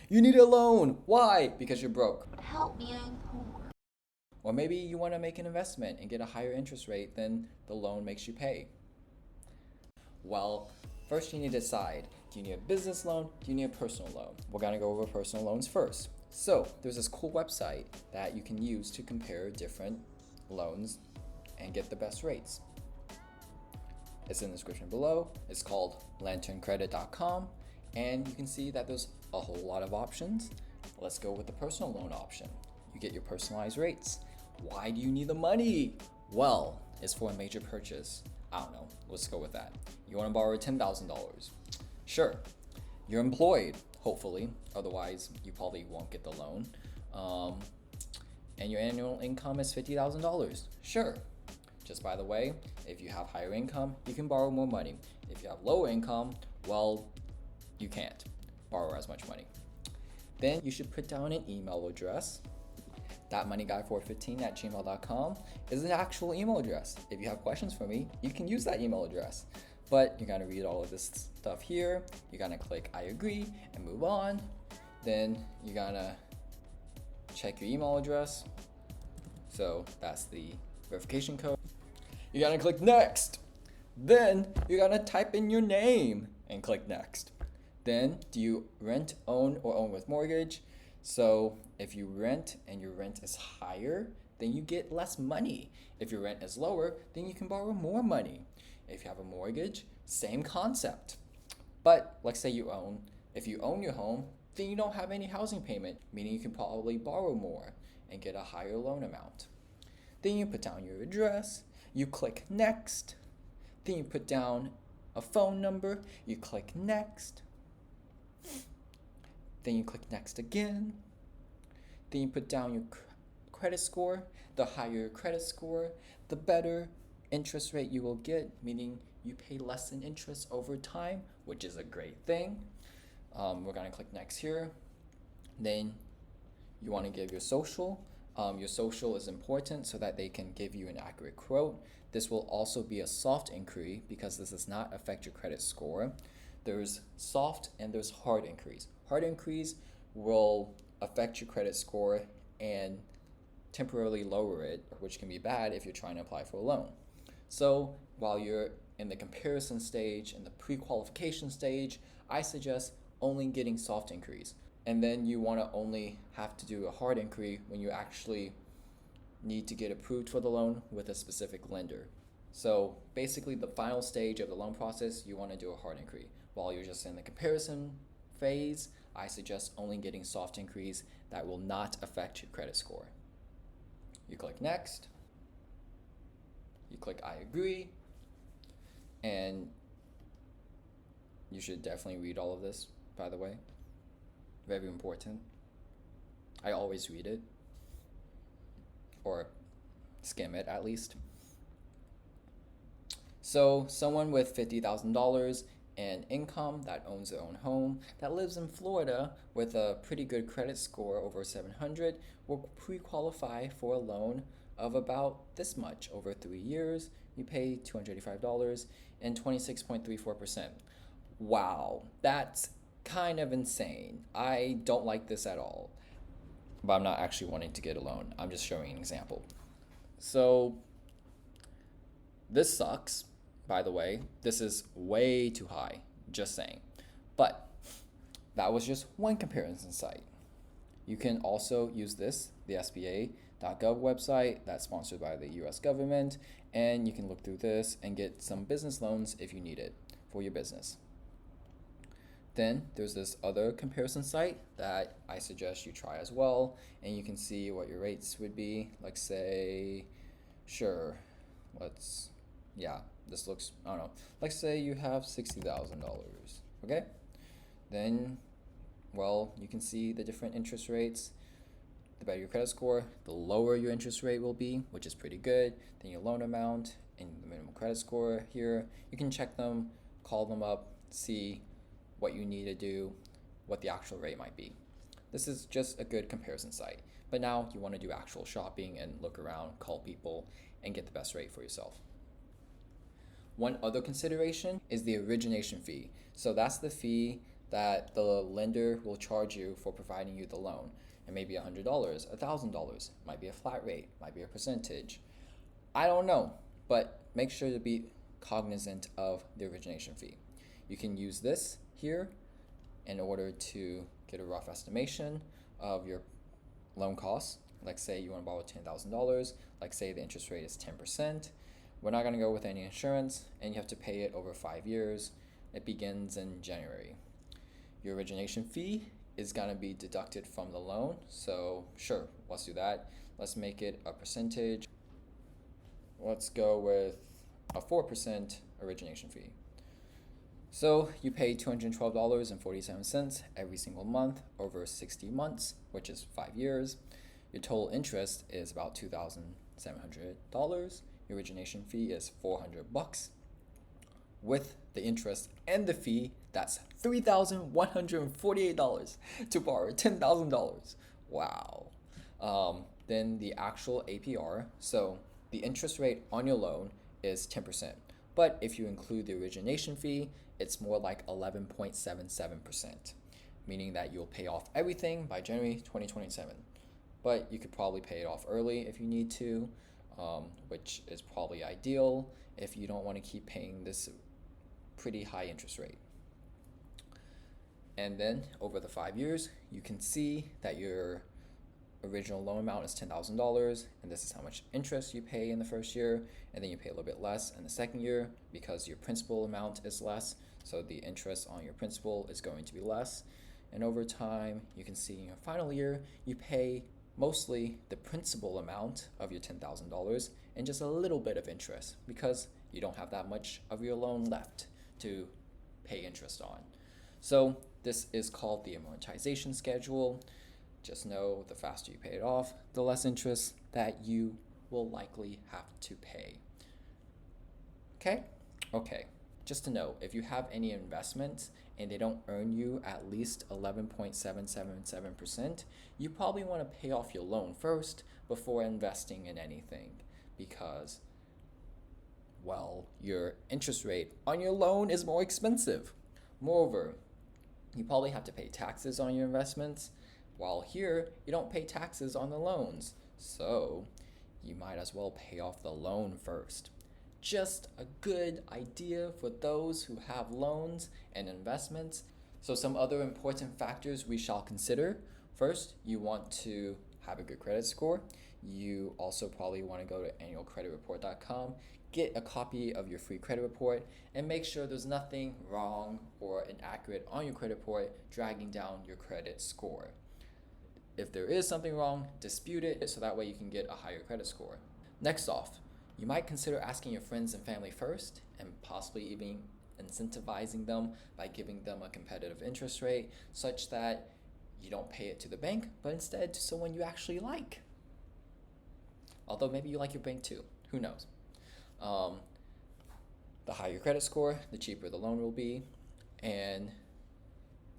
You need a loan. Why? Because you're broke. Help me, I'm poor. Or maybe you want to make an investment and get a higher interest rate than the loan makes you pay. Well, first you need to decide, do you need a business loan? Do you need a personal loan? We're going to go over personal loans first. So there's this cool website that you can use to compare different loans and get the best rates. It's in the description below. It's called lanterncredit.com, and you can see that there's a whole lot of options. Let's go with the personal loan option. You get your personalized rates. Why do you need the money? Well, it's for a major purchase. I don't know, let's go with that. You want to borrow $10,000. Sure. You're employed, hopefully, otherwise you probably won't get the loan. And your annual income is $50,000. Sure. Just by the way, if you have higher income, you can borrow more money. If you have lower income, well, you can't borrow as much money. Then you should put down an email address. thatmoneyguy415@gmail.com is an actual email address. If you have questions for me, you can use that email address. But you're gonna read all of this stuff here. You're gonna click I agree and move on. Then you're gonna check your email address. So that's the verification code. You're gonna click next. Then you're gonna type in your name and click next. Then do you rent, own, or own with mortgage? So if you rent and your rent is higher, then you get less money. If your rent is lower, then you can borrow more money. If you have a mortgage, same concept. But let's say you own. If you own your home, then you don't have any housing payment, meaning you can probably borrow more and get a higher loan amount. Then you put down your address, you click next, then you put down a phone number, you click next, then you click next again, then you put down your credit score. The higher your credit score, the better interest rate you will get, meaning you pay less in interest over time, which is a great thing. We're gonna click next here. Then you want to give your social. Your social is important so that they can give you an accurate quote. This will also be a soft inquiry because this does not affect your credit score. There's soft and there's hard inquiries. Hard inquiries will affect your credit score and temporarily lower it, which can be bad if you're trying to apply for a loan. So while you're in the comparison stage and the pre-qualification stage, I suggest only getting soft inquiries. And then you want to only have to do a hard inquiry when you actually need to get approved for the loan with a specific lender. So basically the final stage of the loan process, you want to do a hard inquiry. While you're just in the comparison phase, I suggest only getting soft inquiries that will not affect your credit score. You click next, you click I agree, and you should definitely read all of this, by the way. Very important. I always read it, or skim it at least. So someone with $50,000 in income that owns their own home, that lives in Florida with a pretty good credit score over 700 will pre-qualify for a loan of about this much. Over 3 years, you pay $285 and 26.34%. Wow, that's kind of insane. I don't like this at all. But I'm not actually wanting to get a loan. I'm just showing an example. So this sucks, by the way. This is way too high, just saying. But that was just one comparison site. You can also use this, the SBA.gov website that's sponsored by the US government, and you can look through this and get some business loans if you need it for your business. Then there's this other comparison site that I suggest you try as well, and you can see what your rates would be. Like say, sure, this looks, I don't know. Like say you have $60,000, okay? Then, well, you can see the different interest rates. The better your credit score, the lower your interest rate will be, which is pretty good. Then your loan amount and the minimum credit score here. You can check them, call them up, see what you need to do, what the actual rate might be. This is just a good comparison site. But now you want to do actual shopping and look around, call people, and get the best rate for yourself. One other consideration is the origination fee. So that's the fee that the lender will charge you for providing you the loan. It may be $100, $1,000, might be a flat rate, might be a percentage. I don't know, but make sure to be cognizant of the origination fee. You can use this here in order to get a rough estimation of your loan costs. Like say you want to borrow $10,000, like say the interest rate is 10%. We're not going to go with any insurance, and you have to pay it over 5 years. It begins in January. Your origination fee is going to be deducted from the loan, so sure, let's do that. Let's make it a percentage. Let's go with a 4% origination fee. So you pay $212.47 every single month over 60 months, which is 5 years. Your total interest is about $2,700. Your origination fee is $400. With the interest and the fee, that's $3,148 to borrow $10,000. Wow. Then the actual APR, so the interest rate on your loan is 10%. But if you include the origination fee, it's more like 11.77%, meaning that you'll pay off everything by January 2027. But you could probably pay it off early if you need to, which is probably ideal if you don't want to keep paying this pretty high interest rate. And then over the 5 years, you can see that your original loan amount is $10,000, and this is how much interest you pay in the first year, and then you pay a little bit less in the second year because your principal amount is less, so the interest on your principal is going to be less. And over time, you can see in your final year, you pay mostly the principal amount of your $10,000 and just a little bit of interest because you don't have that much of your loan left to pay interest on. So this is called the amortization schedule. Just know the faster you pay it off, the less interest that you will likely have to pay. Okay. Just to know, if you have any investments and they don't earn you at least 11.777%, you probably want to pay off your loan first before investing in anything because, well, your interest rate on your loan is more expensive. Moreover, you probably have to pay taxes on your investments, while here you don't pay taxes on the loans, so you might as well pay off the loan first. Just a good idea for those who have loans and investments. So some other important factors we shall consider. First, you want to have a good credit score. You also probably want to go to annualcreditreport.com, get a copy of your free credit report, and make sure there's nothing wrong or inaccurate on your credit report dragging down your credit score. If there is something wrong, dispute it so that way you can get a higher credit score. Next off, you might consider asking your friends and family first and possibly even incentivizing them by giving them a competitive interest rate such that you don't pay it to the bank, but instead to someone you actually like. Although maybe you like your bank too, who knows? The higher your credit score, the cheaper the loan will be. And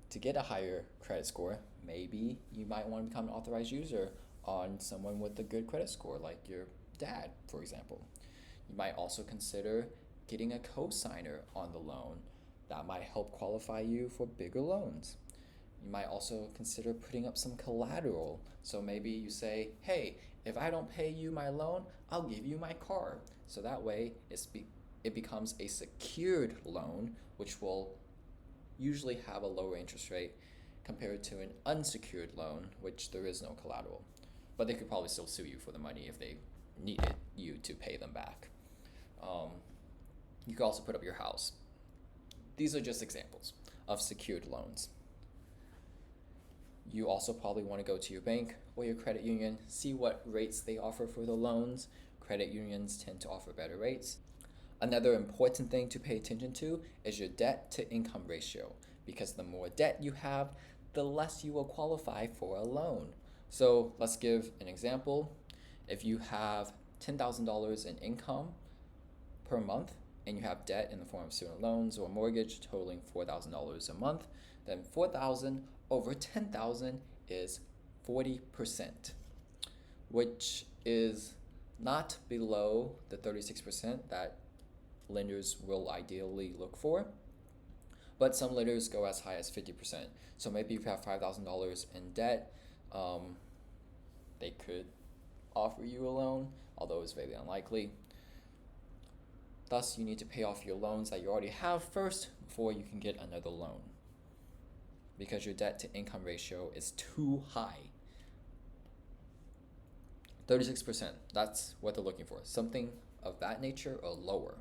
to get a higher credit score, maybe you might want to become an authorized user on someone with a good credit score, like your dad, for example. You might also consider getting a co-signer on the loan. That might help qualify you for bigger loans. You might also consider putting up some collateral. So maybe you say, hey, if I don't pay you my loan, I'll give you my car. So that way it becomes a secured loan, which will usually have a lower interest rate compared to an unsecured loan, which there is no collateral. But they could probably still sue you for the money if they needed you to pay them back. You could also put up your house. These are just examples of secured loans. You also probably want to go to your bank or your credit union, see what rates they offer for the loans. Credit unions tend to offer better rates. Another important thing to pay attention to is your debt to income ratio, because the more debt you have, the less you will qualify for a loan. So let's give an example. If you have $10,000 in income per month and you have debt in the form of student loans or mortgage totaling $4,000 a month, then 4,000 over 10,000 is 40%, which is not below the 36% that lenders will ideally look for. but some lenders go as high as 50%. So maybe if you have $5,000 in debt, they could offer you a loan, although it's very unlikely. Thus, you need to pay off your loans that you already have first before you can get another loan, because your debt to income ratio is too high. 36%, that's what they're looking for, something of that nature or lower.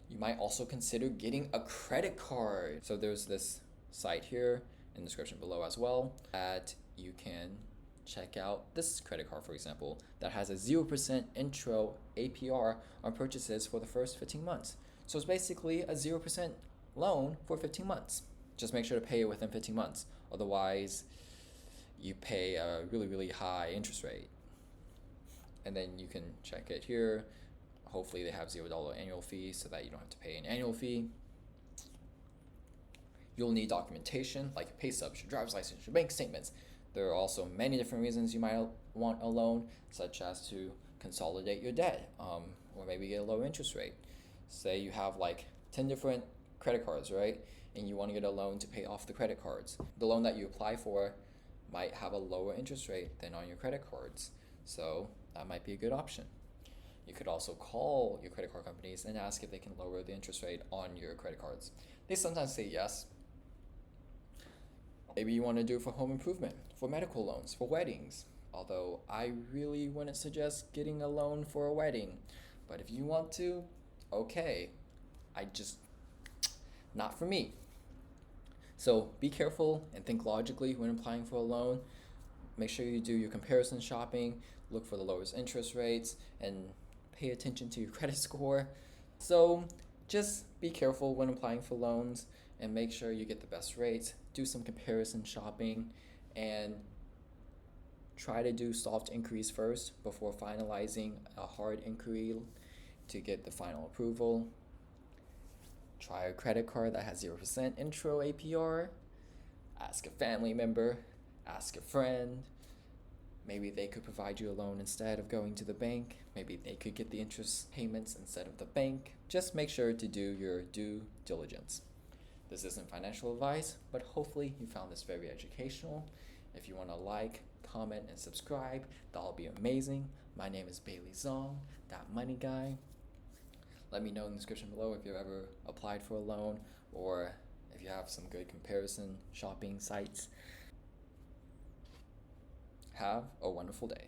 You might also consider getting a credit card. So there's this site here in the description below as well that you can check out. This credit card, for example, that has a 0% intro APR on purchases for the first 15 months. So it's basically a 0% loan for 15 months. Just make sure to pay it within 15 months. Otherwise, you pay a really, really high interest rate. And then you can check it here. Hopefully they have $0 annual fee so that you don't have to pay an annual fee. You'll need documentation like your pay stubs, your driver's license, your bank statements. There are also many different reasons you might want a loan, such as to consolidate your debt, or maybe get a low interest rate. Say you have like 10 different credit cards, right? And you want to get a loan to pay off the credit cards. The loan that you apply for might have a lower interest rate than on your credit cards. So that might be a good option. You could also call your credit card companies and ask if they can lower the interest rate on your credit cards. They sometimes say yes. Maybe you want to do it for home improvement, for medical loans, for weddings. Although I really wouldn't suggest getting a loan for a wedding. But if you want to, okay. Not for me. So be careful and think logically when applying for a loan. Make sure you do your comparison shopping, look for the lowest interest rates, and pay attention to your credit score. So just be careful when applying for loans and make sure you get the best rates. Do some comparison shopping and try to do soft inquiries first before finalizing a hard inquiry to get the final approval. Try a credit card that has 0% intro APR. Ask a family member, ask a friend. Maybe they could provide you a loan instead of going to the bank. Maybe they could get the interest payments instead of the bank. Just make sure to do your due diligence. This isn't financial advice, but hopefully you found this very educational. If you want to like, comment, and subscribe, that'll be amazing. My name is Bailey Zong, that money guy. Let me know in the description below if you've ever applied for a loan or if you have some good comparison shopping sites. Have a wonderful day.